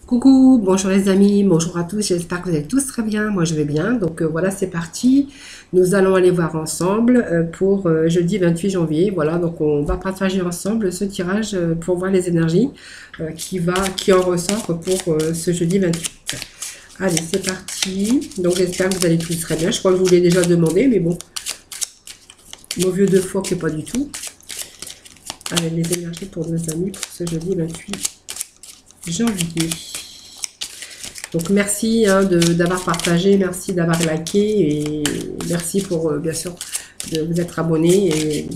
Coucou, bonjour les amis, bonjour à tous, j'espère que vous allez tous très bien, moi je vais bien, donc voilà c'est parti, nous allons aller voir ensemble pour jeudi 28 janvier, voilà donc on va partager ensemble ce tirage pour voir les énergies qui en ressort pour ce jeudi 28. Allez c'est parti, donc j'espère que vous allez tous très bien, je crois que je vous l'ai déjà demandé mais bon, mon vieux deux fois que pas du tout. Allez les énergies pour nos amis pour ce jeudi 28 janvier. Donc merci d'avoir partagé, merci d'avoir liké et merci pour bien sûr de vous être abonné et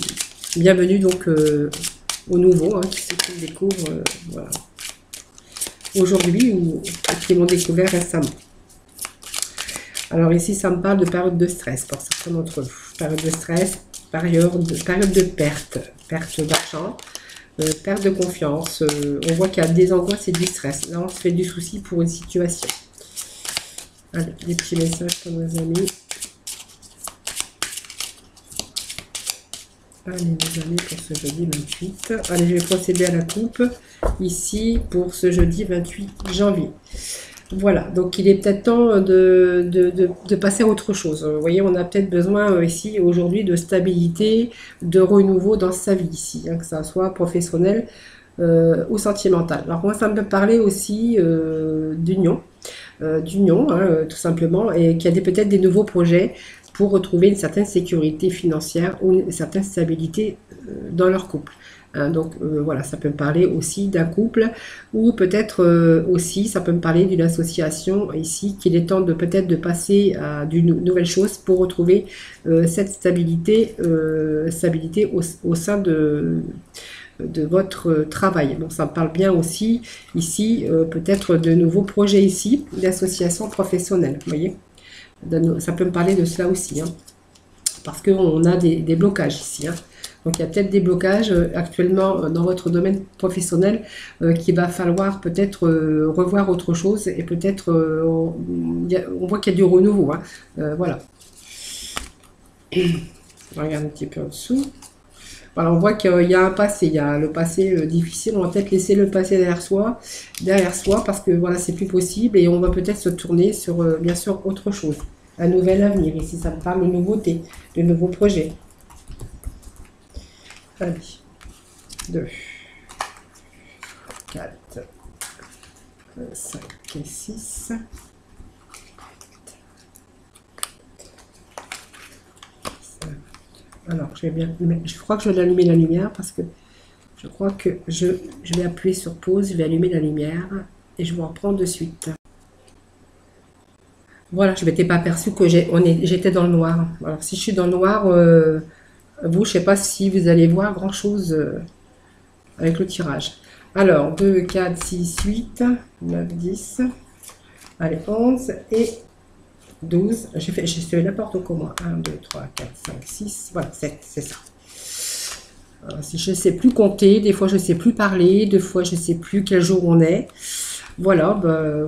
bienvenue donc aux nouveaux qui découvrent voilà, aujourd'hui ou qui m'ont découvert récemment. Alors ici ça me parle de période de stress pour certains d'entre vous. Période de stress, période de perte d'argent. Perte de confiance, on voit qu'il y a des angoisses et du stress. Là, on se fait du souci pour une situation. Allez, des petits messages pour nos amis. Allez, mes amis, pour ce jeudi 28. Allez, je vais procéder à la coupe ici pour ce jeudi 28 janvier. Voilà, donc il est peut-être temps de passer à autre chose. Vous voyez, on a peut-être besoin ici aujourd'hui de stabilité, de renouveau dans sa vie ici, que ça soit professionnel ou sentimental. Alors moi, ça me peut parler aussi d'union, tout simplement, et qu'il y a peut-être des nouveaux projets pour retrouver une certaine sécurité financière ou une certaine stabilité dans leur couple. Donc voilà, ça peut me parler aussi d'un couple ou peut-être aussi ça peut me parler d'une association ici qu'il est temps de peut-être de passer à d'une nouvelle chose pour retrouver cette stabilité, au sein de votre travail. Donc ça me parle bien aussi ici peut-être de nouveaux projets ici d'associations professionnelles, vous voyez, ça peut me parler de cela aussi parce qu'on a des blocages ici Donc il y a peut-être des blocages actuellement dans votre domaine professionnel qu'il va falloir peut-être revoir autre chose et peut-être on voit qu'il y a du renouveau. Voilà. On regarde un petit peu en dessous. Voilà, on voit qu'il y a un passé, il y a le passé difficile, on va peut-être laisser le passé derrière soi parce que voilà, c'est plus possible et on va peut-être se tourner sur bien sûr autre chose. Un nouvel avenir, ici ça me parle de nouveautés, de nouveaux projets. Allez, 2, 4, 5 et 6. Alors, je crois que je vais allumer la lumière parce que je crois que je vais appuyer sur pause, je vais allumer la lumière et je vous reprends de suite. Voilà, je ne m'étais pas aperçu que j'étais dans le noir. Alors, si je suis dans le noir, vous, je ne sais pas si vous allez voir grand-chose avec le tirage. Alors, 2, 4, 6, 8, 9, 10, allez, 11 et 12. J'ai fait n'importe comment. 1, 2, 3, 4, 5, 6, voilà, 7, c'est ça. Alors, si je ne sais plus compter, des fois je ne sais plus parler, des fois je ne sais plus quel jour on est. Voilà,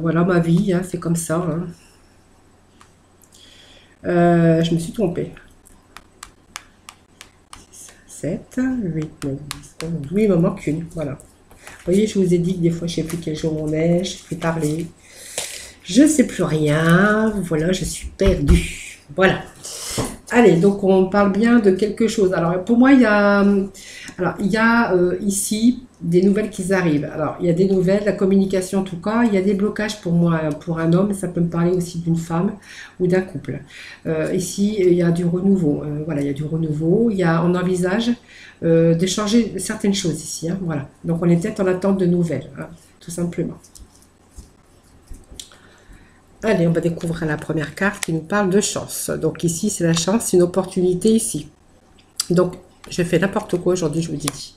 voilà ma vie, c'est comme ça. Je me suis trompée. 7, 8, 9, 10, 11. Oui, il me manque une. Voilà. Vous voyez, je vous ai dit que des fois, je ne sais plus quel jour on est, je ne sais plus parler. Je ne sais plus rien. Voilà, je suis perdue. Voilà. Allez, donc on parle bien de quelque chose. Alors, pour moi, il y a ici des nouvelles qui arrivent. Alors, il y a des nouvelles, la communication en tout cas. Il y a des blocages pour moi, pour un homme. Ça peut me parler aussi d'une femme ou d'un couple. Ici, il y a du renouveau. Voilà, il y a du renouveau. On envisage de changer certaines choses ici. Voilà. Donc, on est peut-être en attente de nouvelles, tout simplement. Allez, on va découvrir la première carte qui nous parle de chance. Donc ici, c'est la chance, c'est une opportunité ici. Donc, je fais n'importe quoi aujourd'hui, je vous dis.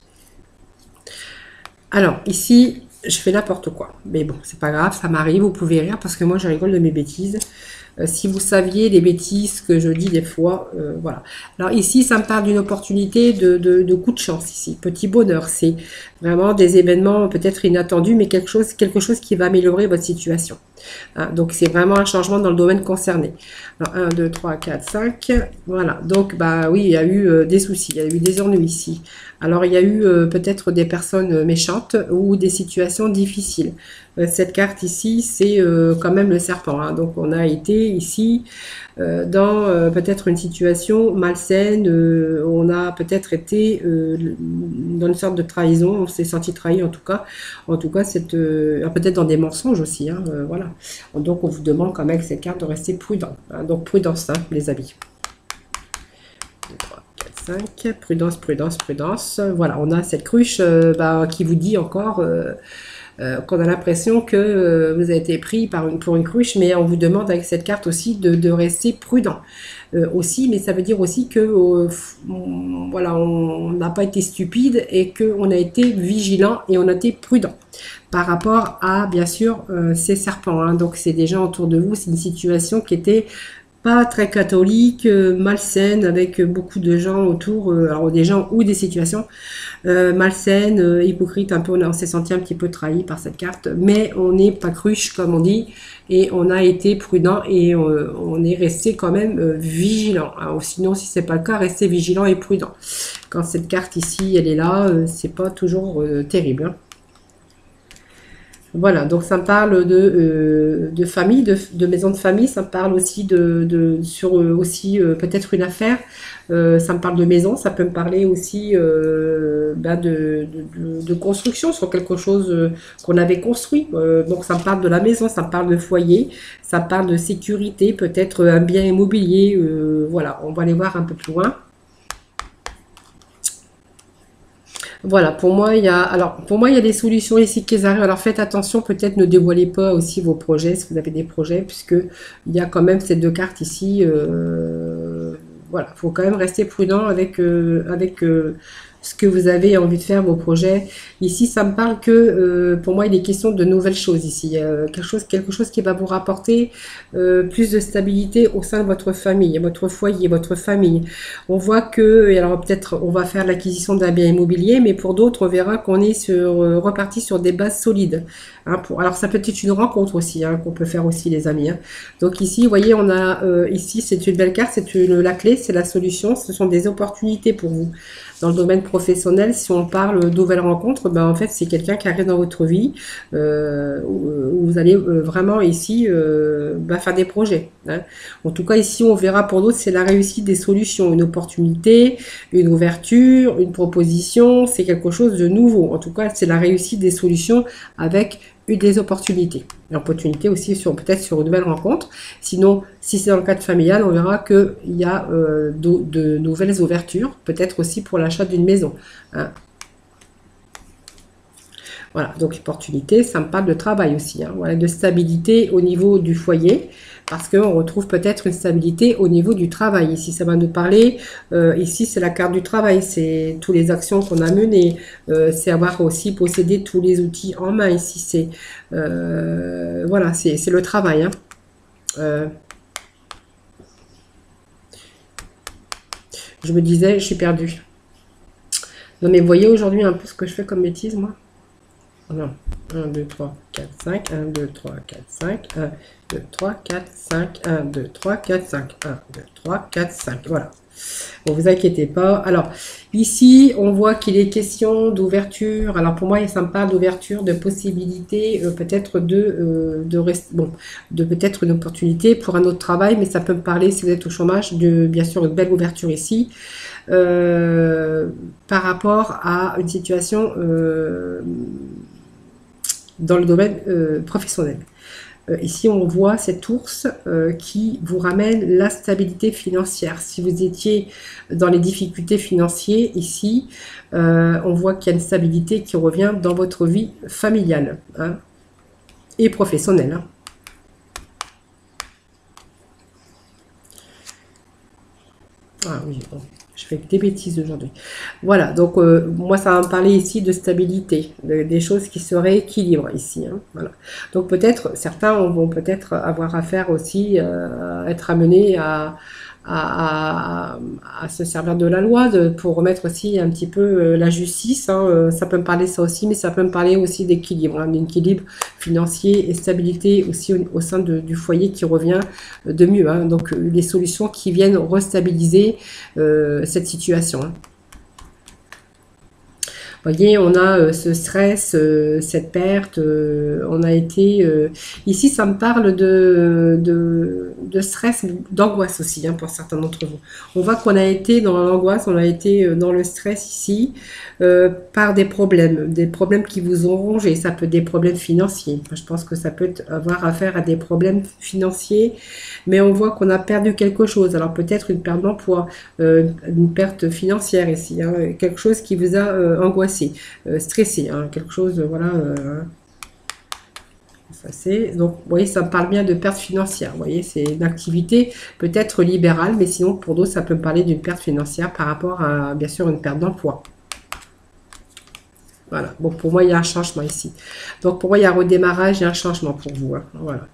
Alors, ici, je fais n'importe quoi. Mais bon, c'est pas grave, ça m'arrive, vous pouvez rire parce que moi, je rigole de mes bêtises. si vous saviez les bêtises que je dis des fois, voilà. Alors ici, ça me parle d'une opportunité de coup de chance ici, petit bonheur. C'est vraiment des événements peut-être inattendus, mais quelque chose qui va améliorer votre situation. Hein, donc c'est vraiment un changement dans le domaine concerné. Alors 1, 2, 3, 4, 5. Voilà. Donc bah oui, il y a eu des soucis, il y a eu des ennuis ici. Alors il y a eu peut-être des personnes méchantes ou des situations difficiles. Cette carte ici, c'est quand même le serpent. Hein. Donc on a été ici dans peut-être une situation malsaine. On a peut-être été dans une sorte de trahison. On s'est senti trahi en tout cas. En tout cas, peut-être dans des mensonges aussi. Hein, voilà. Donc on vous demande quand même avec cette carte de rester prudent. Hein. Donc prudence, hein, les amis. 5, prudence, prudence, prudence. Voilà, on a cette cruche qui vous dit encore qu'on a l'impression que vous avez été pris pour une cruche, mais on vous demande avec cette carte aussi de rester prudent. Aussi, mais ça veut dire aussi que voilà, on n'a pas été stupide et qu'on a été vigilant et on a été prudent par rapport à, bien sûr, ces serpents. Hein. Donc, c'est des gens autour de vous, c'est une situation qui était pas très catholique, malsaine, avec beaucoup de gens autour, alors des gens ou des situations malsaines, hypocrites, un peu, on s'est senti un petit peu trahi par cette carte, mais on n'est pas cruche, comme on dit, et on a été prudent et on est resté quand même vigilant. Alors, sinon, si c'est pas le cas, restez vigilant et prudent. Quand cette carte ici, elle est là, c'est pas toujours terrible. Hein. Voilà, donc ça me parle de famille, de maison de famille, ça me parle aussi sur aussi peut-être une affaire, ça me parle de maison, ça peut me parler aussi de construction sur quelque chose qu'on avait construit. Donc ça me parle de la maison, ça me parle de foyer, ça me parle de sécurité, peut-être un bien immobilier, voilà, on va aller voir un peu plus loin. Voilà, pour moi, il y a des solutions ici qui arrivent. Alors, faites attention, peut-être ne dévoilez pas aussi vos projets, si vous avez des projets, puisque il y a quand même ces deux cartes ici. Voilà, il faut quand même rester prudent avec ce que vous avez envie de faire, vos projets. Ici, ça me parle que, pour moi, il est question de nouvelles choses ici. Il y a quelque chose qui va vous rapporter plus de stabilité au sein de votre famille, votre foyer, votre famille. On voit que, et alors peut-être on va faire l'acquisition d'un bien immobilier, mais pour d'autres, on verra qu'on est reparti sur des bases solides. Hein, alors ça peut être une rencontre aussi, hein, qu'on peut faire aussi, les amis. Hein. Donc ici, vous voyez, on a ici, c'est une belle carte, la clé, c'est la solution, ce sont des opportunités pour vous. Dans le domaine professionnel, si on parle de nouvelles rencontres, ben en fait, c'est quelqu'un qui arrive dans votre vie où vous allez vraiment ici faire des projets. Hein. En tout cas, ici, on verra pour d'autres, c'est la réussite des solutions, une opportunité, une ouverture, une proposition, c'est quelque chose de nouveau. En tout cas, c'est la réussite des solutions avec des opportunités. Une opportunité aussi peut-être sur une nouvelle rencontre. Sinon, si c'est dans le cadre familial, on verra qu'il y a de nouvelles ouvertures, peut-être aussi pour l'achat d'une maison. Hein. Voilà, donc opportunité, ça me parle de travail aussi. Hein. Voilà, de stabilité au niveau du foyer, parce qu'on retrouve peut-être une stabilité au niveau du travail. Ici, ça va nous parler, ici, c'est la carte du travail, c'est toutes les actions qu'on a menées, c'est avoir aussi possédé tous les outils en main. Ici, c'est voilà, c'est le travail. Hein. Je me disais, je suis perdue. Non, mais vous voyez aujourd'hui un peu ce que je fais comme bêtise, moi. Non. 1, 2, 3, 4, 5. 1, 2, 3, 4, 5. 1, 2, 3, 4, 5. 1, 2, 3, 4, 5. 1, 2, 3, 4, 5. Voilà. Bon, vous inquiétez pas. Alors, ici, on voit qu'il est question d'ouverture. Alors, pour moi, ça me parle d'ouverture, de possibilité, peut-être de peut-être une opportunité pour un autre travail, mais ça peut me parler, si vous êtes au chômage, de, bien sûr, une belle ouverture ici. Par rapport à une situation dans le domaine professionnel. Ici, on voit cet ours qui vous ramène la stabilité financière. Si vous étiez dans les difficultés financières, ici, on voit qu'il y a une stabilité qui revient dans votre vie familiale, hein, et professionnelle. Hein. Ah oui, bon. Je fais que des bêtises aujourd'hui. Voilà, donc moi ça va me parler ici de stabilité, des choses qui se rééquilibrent ici. Hein, voilà. Donc peut-être, certains vont peut-être avoir affaire aussi à être amenés à se servir de la loi pour remettre aussi un petit peu la justice. Hein, ça peut me parler de ça aussi, mais ça peut me parler aussi d'équilibre, hein, d'équilibre financier et stabilité aussi au sein du foyer qui revient de mieux. Hein, donc les solutions qui viennent restabiliser cette situation. Hein. Voyez, on a ce stress, cette perte, on a été... ici, ça me parle de stress, d'angoisse aussi, hein, pour certains d'entre vous. On voit qu'on a été dans l'angoisse, on a été dans le stress ici, par des problèmes qui vous ont rongé. Ça peut être des problèmes financiers. Je pense que ça peut avoir affaire à des problèmes financiers, mais on voit qu'on a perdu quelque chose. Alors peut-être une perte d'emploi, une perte financière ici, hein, quelque chose qui vous a angoissé. Stressé, hein, quelque chose, voilà. Ça c'est, donc, vous voyez, ça me parle bien de perte financière. Vous voyez, c'est une activité peut-être libérale, mais sinon, pour d'autres, ça peut me parler d'une perte financière par rapport à, bien sûr, une perte d'emploi. Voilà. Bon, pour moi, il y a un changement ici. Donc, pour moi, il y a un redémarrage et un changement pour vous. Hein. Voilà.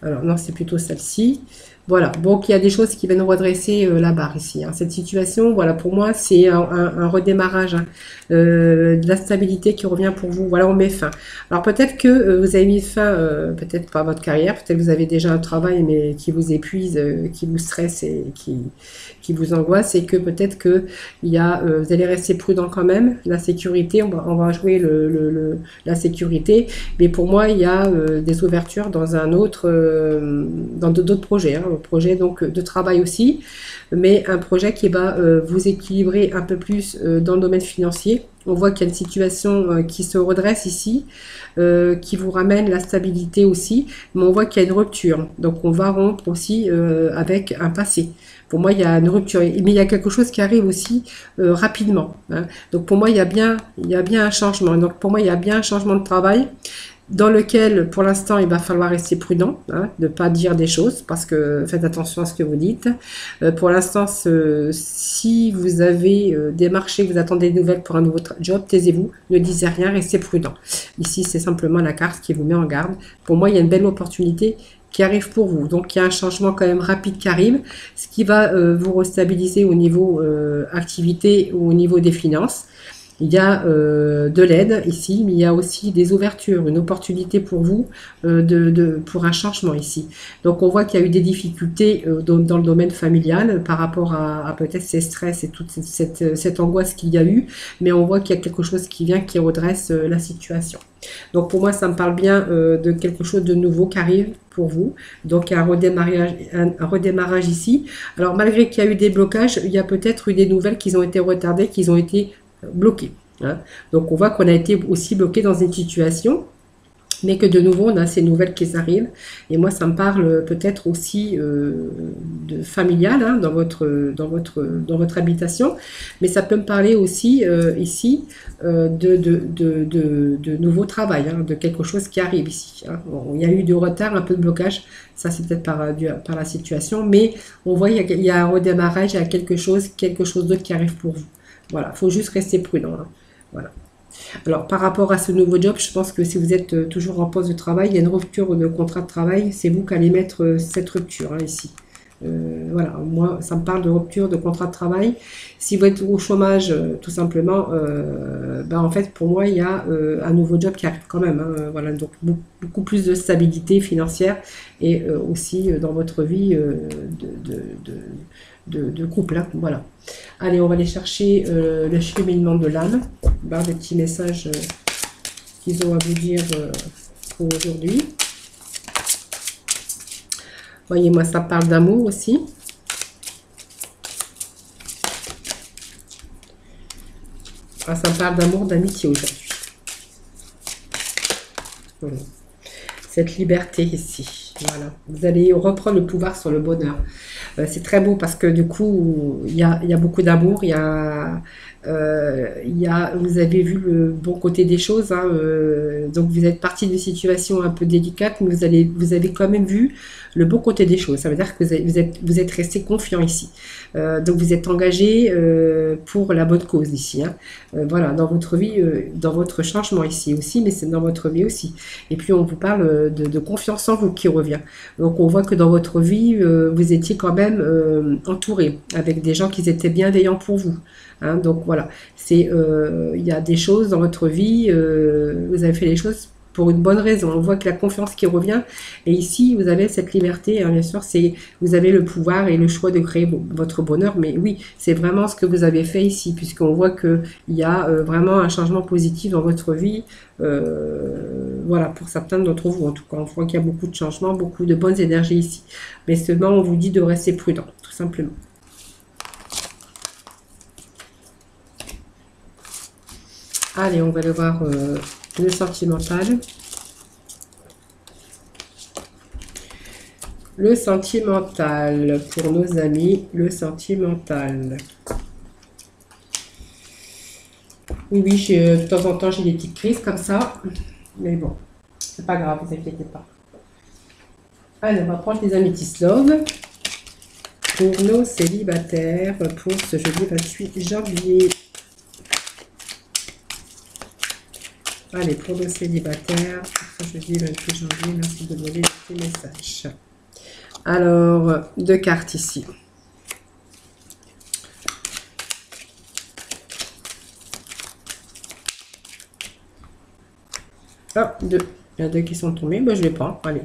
Alors, non, c'est plutôt celle-ci. Voilà, donc il y a des choses qui viennent redresser la barre ici. Hein. Cette situation, voilà, pour moi, c'est un redémarrage, hein, de la stabilité qui revient pour vous. Voilà, on met fin. Alors peut-être que vous avez mis fin, peut-être pas à votre carrière, peut-être que vous avez déjà un travail, mais qui vous épuise, qui vous stresse et qui vous angoisse, et que peut-être que vous allez rester prudent quand même. La sécurité, on va jouer la sécurité, mais pour moi, il y a des ouvertures dans dans d'autres projets. Hein. Projet donc de travail aussi, mais un projet qui va vous équilibrer un peu plus dans le domaine financier. On voit qu'il y a une situation qui se redresse ici, qui vous ramène la stabilité aussi, mais on voit qu'il y a une rupture. Donc on va rompre aussi avec un passé. Pour moi, il y a une rupture, mais il y a quelque chose qui arrive aussi rapidement. Hein. Donc pour moi, il y a bien un changement. Donc pour moi, il y a bien un changement de travail, dans lequel, pour l'instant, il va falloir rester prudent, hein, de ne pas dire des choses, parce que faites attention à ce que vous dites. Pour l'instant, si vous avez des marchés, vous attendez des nouvelles pour un nouveau job, taisez-vous, ne disez rien, restez prudent. Ici, c'est simplement la carte qui vous met en garde. Pour moi, il y a une belle opportunité qui arrive pour vous. Donc, il y a un changement quand même rapide qui arrive, ce qui va vous restabiliser au niveau activité ou au niveau des finances. Il y a de l'aide ici, mais il y a aussi des ouvertures, une opportunité pour vous pour un changement ici. Donc on voit qu'il y a eu des difficultés dans le domaine familial par rapport à peut-être ces stress et toute cette angoisse qu'il y a eu, mais on voit qu'il y a quelque chose qui vient, qui redresse la situation. Donc pour moi, ça me parle bien de quelque chose de nouveau qui arrive pour vous. Donc il y a un redémarrage ici. Alors malgré qu'il y a eu des blocages, il y a peut-être eu des nouvelles qui ont été retardées, qui ont été bloqué. Hein. Donc on voit qu'on a été aussi bloqué dans une situation, mais que de nouveau on a ces nouvelles qui arrivent. Et moi ça me parle peut-être aussi de familial, hein, dans votre habitation, mais ça peut me parler aussi ici de nouveau travail, hein, de quelque chose qui arrive ici. Hein. Bon, il y a eu du retard, un peu de blocage, ça c'est peut-être par la situation, mais on voit qu'il y a un redémarrage, il y a quelque chose d'autre qui arrive pour vous. Voilà, il faut juste rester prudent. Hein. Voilà. Alors, par rapport à ce nouveau job, je pense que si vous êtes toujours en poste de travail, il y a une rupture de contrat de travail. C'est vous qui allez mettre cette rupture, hein, ici. Voilà, moi, ça me parle de rupture de contrat de travail. Si vous êtes au chômage, tout simplement, en fait, pour moi, il y a un nouveau job qui arrive quand même. Hein, voilà, donc beaucoup plus de stabilité financière et aussi dans votre vie de couple. Hein, voilà. Allez, on va aller chercher le cheminement de l'âme, des petits messages qu'ils ont à vous dire pour aujourd'hui. Voyez, moi, ça parle d'amour aussi. Ah, ça parle d'amour, d'amitié aujourd'hui. Voilà. Cette liberté ici. Voilà. Vous allez reprendre le pouvoir sur le bonheur. C'est très beau parce que du coup, il y a beaucoup d'amour, il y a Vous avez vu le bon côté des choses, hein, donc vous êtes parti d'une situation un peu délicate, mais vous avez quand même vu le bon côté des choses. Ça veut dire que vous êtes resté confiant ici. Donc vous êtes engagé pour la bonne cause ici, hein. Voilà, dans votre vie, dans votre changement ici aussi, mais c'est dans votre vie aussi. Et puis on vous parle de confiance en vous qui revient. Donc on voit que dans votre vie, vous étiez quand même entouré avec des gens qui étaient bienveillants pour vous. Hein, donc voilà, il y a des choses dans votre vie, vous avez fait les choses pour une bonne raison. On voit que la confiance qui revient, et ici vous avez cette liberté, hein, bien sûr, vous avez le pouvoir et le choix de créer votre bonheur, mais oui, c'est vraiment ce que vous avez fait ici, puisqu'on voit qu'il y a vraiment un changement positif dans votre vie, voilà, pour certains d'entre vous en tout cas, on voit qu'il y a beaucoup de changements, beaucoup de bonnes énergies ici, mais seulement on vous dit de rester prudent, tout simplement. Allez, on va aller voir le sentimental. Le sentimental pour nos amis, le sentimental. Oui, de temps en temps, j'ai des petites crises comme ça. Mais bon, c'est pas grave, vous inquiétez pas. Allez, on va prendre les améthystes love pour nos célibataires pour ce jeudi 28 janvier. Allez, pour nos célibataires, pour ce jeudi 28 janvier, merci de donner ces messages. Alors, 2 cartes ici. Ah, 2. Il y a 2 qui sont tombés. Ben, je vais prendre. Allez.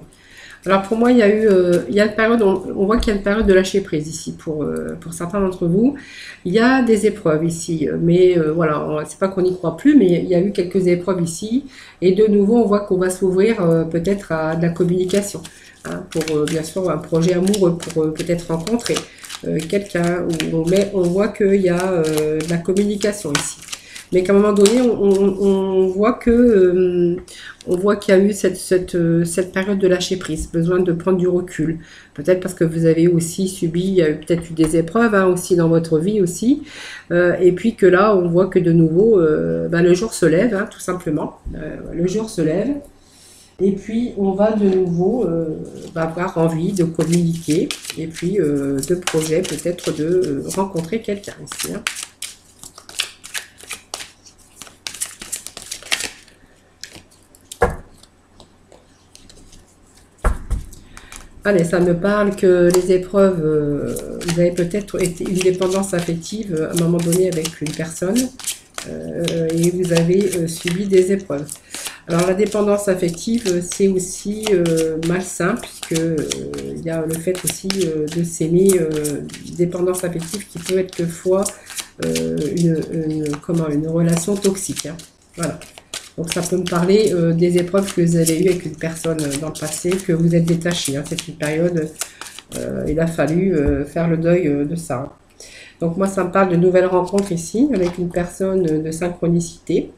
Alors, pour moi, il y a une période, on voit qu'il y a une période de lâcher prise ici pour certains d'entre vous. Il y a des épreuves ici, mais voilà, c'est pas qu'on n'y croit plus, mais il y a eu quelques épreuves ici. Et de nouveau, on voit qu'on va s'ouvrir peut-être à de la communication, hein, pour bien sûr un projet amoureux, pour peut-être rencontrer quelqu'un. Mais on voit qu'il y a de la communication ici. Mais qu'à un moment donné, on voit qu'il y a eu cette période de lâcher prise, besoin de prendre du recul. Peut-être parce que vous avez aussi subi, il y a peut-être eu des épreuves, hein, aussi dans votre vie aussi. Et puis que là, on voit que de nouveau, le jour se lève, hein, tout simplement. Le jour se lève. Et puis, on va de nouveau avoir envie de communiquer. Et puis, de projet, peut-être de rencontrer quelqu'un ici, hein. Allez, ça me parle que les épreuves, vous avez peut-être été une dépendance affective à un moment donné avec une personne et vous avez subi des épreuves. Alors la dépendance affective, c'est aussi malsain puisque il y a le fait aussi de s'aimer, dépendance affective qui peut être quelquefois une relation toxique, hein. Voilà. Donc ça peut me parler des épreuves que vous avez eues avec une personne dans le passé, que vous êtes détaché, hein. C'est une période, il a fallu faire le deuil de ça. Donc moi ça me parle de nouvelles rencontres ici, avec une personne de synchronicité,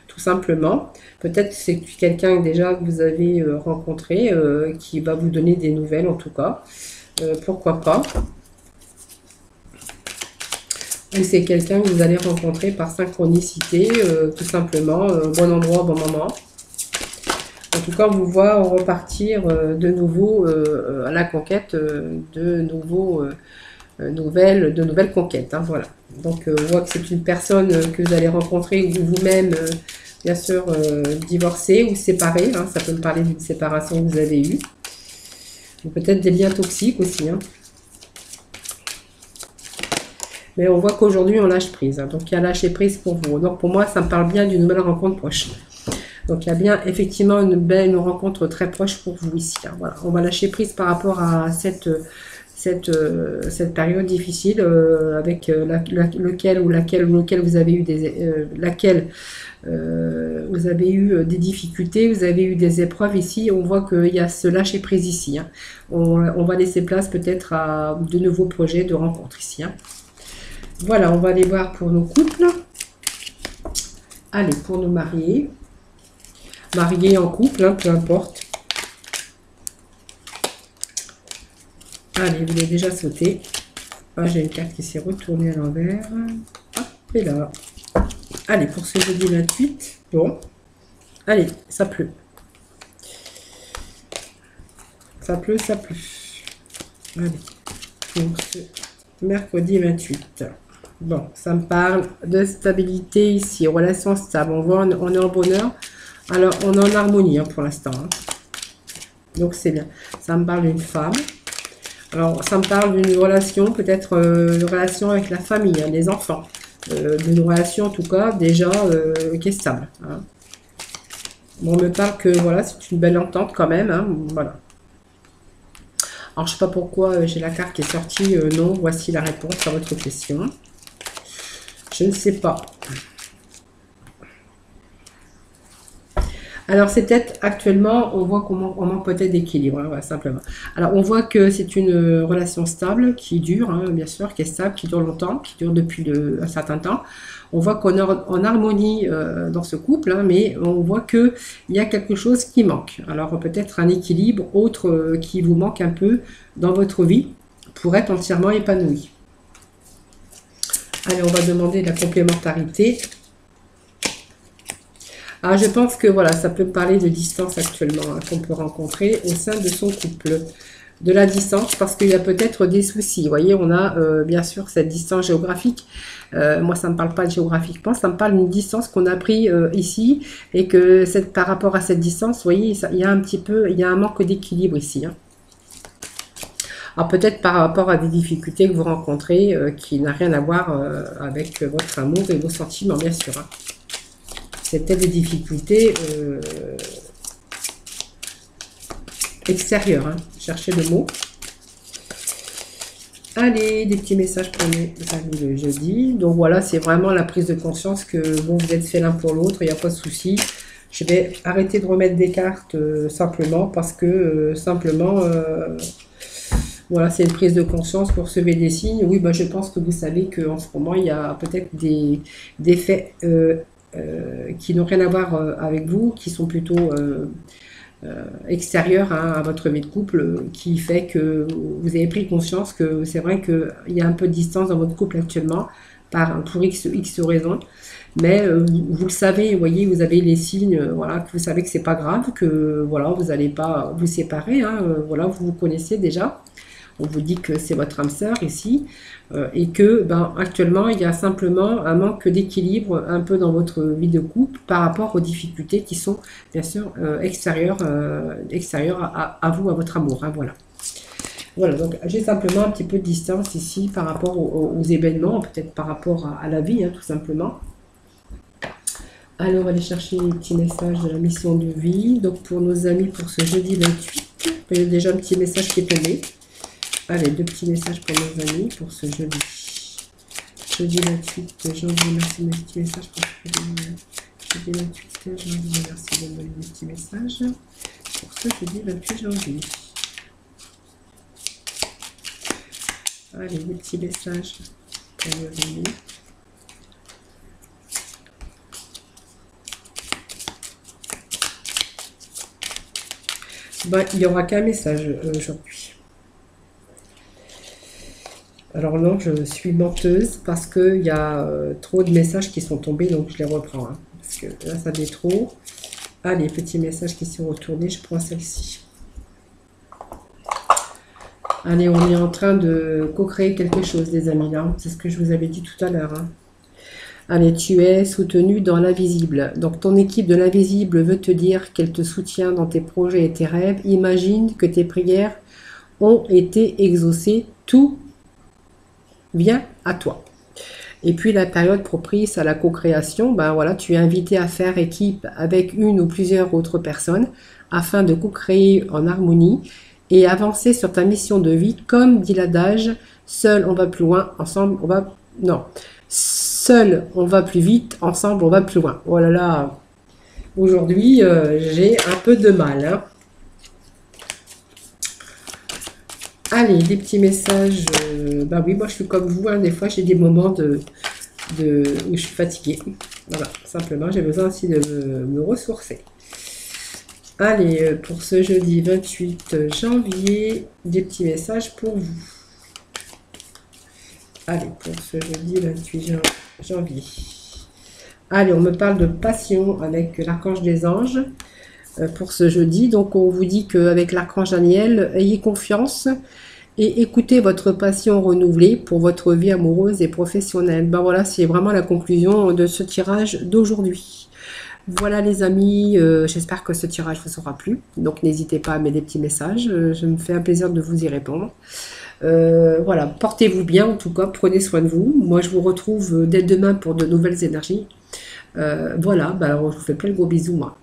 tout simplement. Peut-être c'est quelqu'un déjà que vous avez rencontré, qui va vous donner des nouvelles en tout cas. Pourquoi pas. Ou c'est quelqu'un que vous allez rencontrer par synchronicité, tout simplement, au bon endroit, au bon moment. En tout cas, on vous voit repartir de nouveau à la conquête de nouvelles conquêtes, hein, voilà. Donc, on voit que c'est une personne que vous allez rencontrer ou vous-même, bien sûr, divorcé ou séparé, hein, ça peut me parler d'une séparation que vous avez eue. Ou peut-être des liens toxiques aussi, hein. Mais on voit qu'aujourd'hui, on lâche prise, hein. Donc, il y a lâché prise pour vous. Donc, pour moi, ça me parle bien d'une nouvelle rencontre proche. Donc, il y a bien, effectivement, une rencontre très proche pour vous ici, hein. Voilà. On va lâcher prise par rapport à cette période difficile avec laquelle vous avez eu vous avez eu des difficultés, vous avez eu des épreuves ici. On voit qu'il y a ce lâcher prise ici, hein. On va laisser place peut-être à de nouveaux projets de rencontre ici, hein. Voilà, on va aller voir pour nos couples. Allez, pour nos mariés. Mariés en couple, hein, peu importe. Allez, vous l'avez déjà sauté. Ah, j'ai une carte qui s'est retournée à l'envers. Hop, et là. Allez, pour ce jeudi 28, bon, allez, ça pleut. Ça pleut, ça pleut. Allez, pour ce mercredi 28. Bon, ça me parle de stabilité ici, relation stable. On voit, on est en bonheur. Alors, on est en harmonie hein, pour l'instant. Hein. Donc, c'est bien. Ça me parle d'une femme. Alors, ça me parle d'une relation, peut-être une relation avec la famille, hein, les enfants. D'une relation, en tout cas, déjà, qui est stable. Hein. Bon, on me parle que, voilà, c'est une belle entente quand même. Hein, voilà. Alors, je ne sais pas pourquoi j'ai la carte qui est sortie. Non, voici la réponse à votre question. Je ne sais pas. Alors, c'est peut-être actuellement, on voit qu'on manque peut-être d'équilibre, hein, voilà, simplement. Alors, on voit que c'est une relation stable qui dure, hein, bien sûr, qui est stable, qui dure longtemps, qui dure depuis un certain temps. On voit qu'on est en harmonie dans ce couple, hein, mais on voit qu'il y a quelque chose qui manque. Alors, peut-être un équilibre autre qui vous manque un peu dans votre vie pour être entièrement épanoui. Allez, on va demander la complémentarité. Alors, je pense que voilà, ça peut parler de distance actuellement hein, qu'on peut rencontrer au sein de son couple. De la distance parce qu'il y a peut-être des soucis. Vous voyez, on a bien sûr cette distance géographique. Moi, ça ne me parle pas de géographiquement, ça me parle d'une distance qu'on a pris ici et que par rapport à cette distance, vous voyez, il y a un petit peu, il y a un manque d'équilibre ici. Hein. Alors peut-être par rapport à des difficultés que vous rencontrez qui n'a rien à voir avec votre amour et vos sentiments, bien sûr. Hein. C'est peut-être des difficultés extérieures. Hein. Cherchez le mot. Allez, des petits messages pour mes amis le jeudi. Donc voilà, c'est vraiment la prise de conscience que bon, vous êtes fait l'un pour l'autre, il n'y a pas de souci. Je vais arrêter de remettre des cartes simplement parce que voilà, c'est une prise de conscience pour recevez des signes. Oui, bah, je pense que vous savez qu'en ce moment, il y a peut-être des faits qui n'ont rien à voir avec vous, qui sont plutôt extérieurs hein, à votre vie de couple, qui fait que vous avez pris conscience que c'est vrai qu'il y a un peu de distance dans votre couple actuellement, pour X raisons. Mais vous le savez, vous voyez, vous avez les signes, voilà, que vous savez que c'est pas grave, que voilà, vous n'allez pas vous séparer, hein, voilà, vous vous connaissez déjà. On vous dit que c'est votre âme sœur ici et que ben, actuellement il y a simplement un manque d'équilibre un peu dans votre vie de couple par rapport aux difficultés qui sont bien sûr extérieures à vous, à votre amour. Hein, voilà. Voilà, donc j'ai simplement un petit peu de distance ici par rapport aux événements, peut-être par rapport à la vie, hein, tout simplement. Alors, on va aller chercher les petits messages de la mission de vie. Donc, pour nos amis, pour ce jeudi 28, il y a déjà un petit message qui est tombé. Allez, deux petits messages pour nos amis pour ce jeudi. Jeudi 28 janvier, merci mes petits messages pour ce jeudi 28 janvier, merci de me donner des petits messages pour ce jeudi 28 janvier. Allez, des petits messages pour nos amis. Ben, il n'y aura qu'un message aujourd'hui. Alors non, je suis menteuse parce qu'il y a trop de messages qui sont tombés, donc je les reprends. Hein, parce que là, ça fait trop. Allez, petits messages qui sont retournés, je prends celle-ci. Allez, on est en train de co-créer quelque chose, les amis, là. C'est ce que je vous avais dit tout à l'heure. Hein. Allez, tu es soutenu dans l'invisible. Donc, ton équipe de l'invisible veut te dire qu'elle te soutient dans tes projets et tes rêves. Imagine que tes prières ont été exaucées. Tout vient à toi. Et puis la période propice à la co-création, ben voilà, tu es invité à faire équipe avec une ou plusieurs autres personnes afin de co-créer en harmonie et avancer sur ta mission de vie. Comme dit l'adage, seul on va plus loin, ensemble on va... Non, seul on va plus vite, ensemble on va plus loin. Oh là là, aujourd'hui j'ai un peu de mal, hein. Allez, des petits messages. Bah oui, moi je suis comme vous. Hein, des fois, j'ai des moments où je suis fatiguée. Voilà, simplement, j'ai besoin aussi de me ressourcer. Allez, pour ce jeudi 28 janvier, des petits messages pour vous. Allez, pour ce jeudi 28 janvier. Allez, on me parle de passion avec l'archange des anges pour ce jeudi. Donc, on vous dit qu'avec l'archange Daniel, ayez confiance et écoutez votre passion renouvelée pour votre vie amoureuse et professionnelle. Ben voilà, c'est vraiment la conclusion de ce tirage d'aujourd'hui. Voilà les amis, j'espère que ce tirage vous aura plu. Donc, n'hésitez pas à mettre des petits messages. Je me fais un plaisir de vous y répondre. Voilà, portez-vous bien en tout cas, prenez soin de vous. Moi, je vous retrouve dès demain pour de nouvelles énergies. Voilà, bah, alors, je vous fais plein de gros bisous, moi.